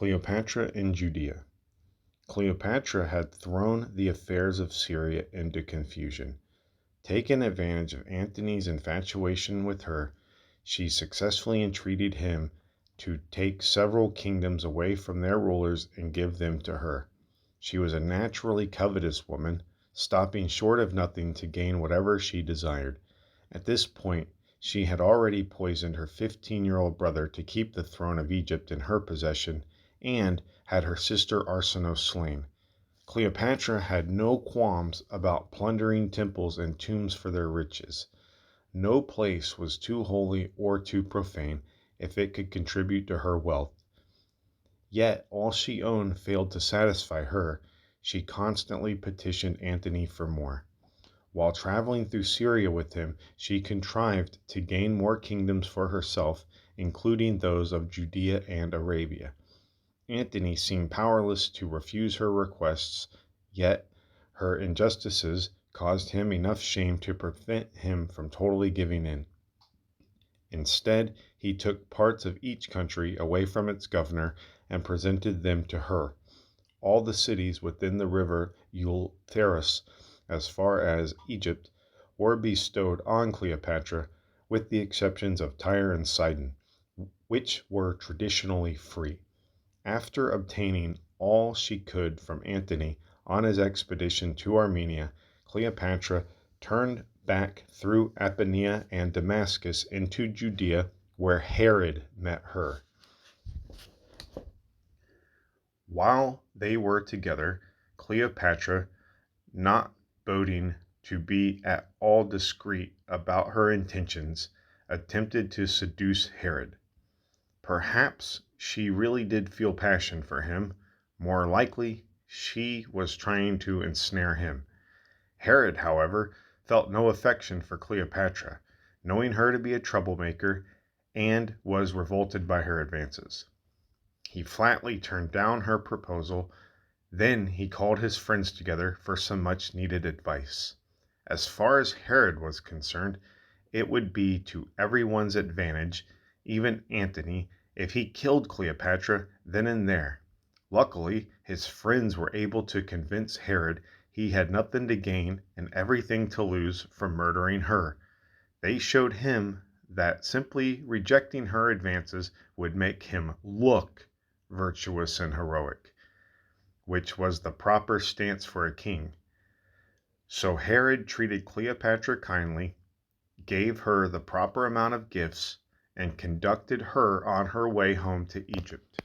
Cleopatra in Judea. Cleopatra had thrown the affairs of Syria into confusion. Taking advantage of Antony's infatuation with her, she successfully entreated him to take several kingdoms away from their rulers and give them to her. She was a naturally covetous woman, stopping short of nothing to gain whatever she desired. At this point, she had already poisoned her 15-year-old brother to keep the throne of Egypt in her possession, and had her sister Arsinoe slain. Cleopatra had no qualms about plundering temples and tombs for their riches. No place was too holy or too profane if it could contribute to her wealth. Yet all she owned failed to satisfy her. She constantly petitioned Antony for more. While traveling through Syria with him, she contrived to gain more kingdoms for herself, including those of Judea and Arabia. Antony seemed powerless to refuse her requests, yet her injustices caused him enough shame to prevent him from totally giving in. Instead, he took parts of each country away from its governor and presented them to her. All the cities within the river Euphrates, as far as Egypt, were bestowed on Cleopatra, with the exceptions of Tyre and Sidon, which were traditionally free. After obtaining all she could from Antony on his expedition to Armenia, Cleopatra turned back through Apamea and Damascus into Judea, where Herod met her. While they were together, Cleopatra, not boding to be at all discreet about her intentions, attempted to seduce Herod. Perhaps she really did feel passion for him. More likely, she was trying to ensnare him. Herod, however, felt no affection for Cleopatra, knowing her to be a troublemaker, and was revolted by her advances. He flatly turned down her proposal. Then he called his friends together for some much-needed advice. As far as Herod was concerned, it would be to everyone's advantage, even Antony, if he killed Cleopatra then and there. Luckily, his friends were able to convince Herod he had nothing to gain and everything to lose from murdering her. They showed him that simply rejecting her advances would make him look virtuous and heroic, which was the proper stance for a king. So Herod treated Cleopatra kindly, gave her the proper amount of gifts, and conducted her on her way home to Egypt.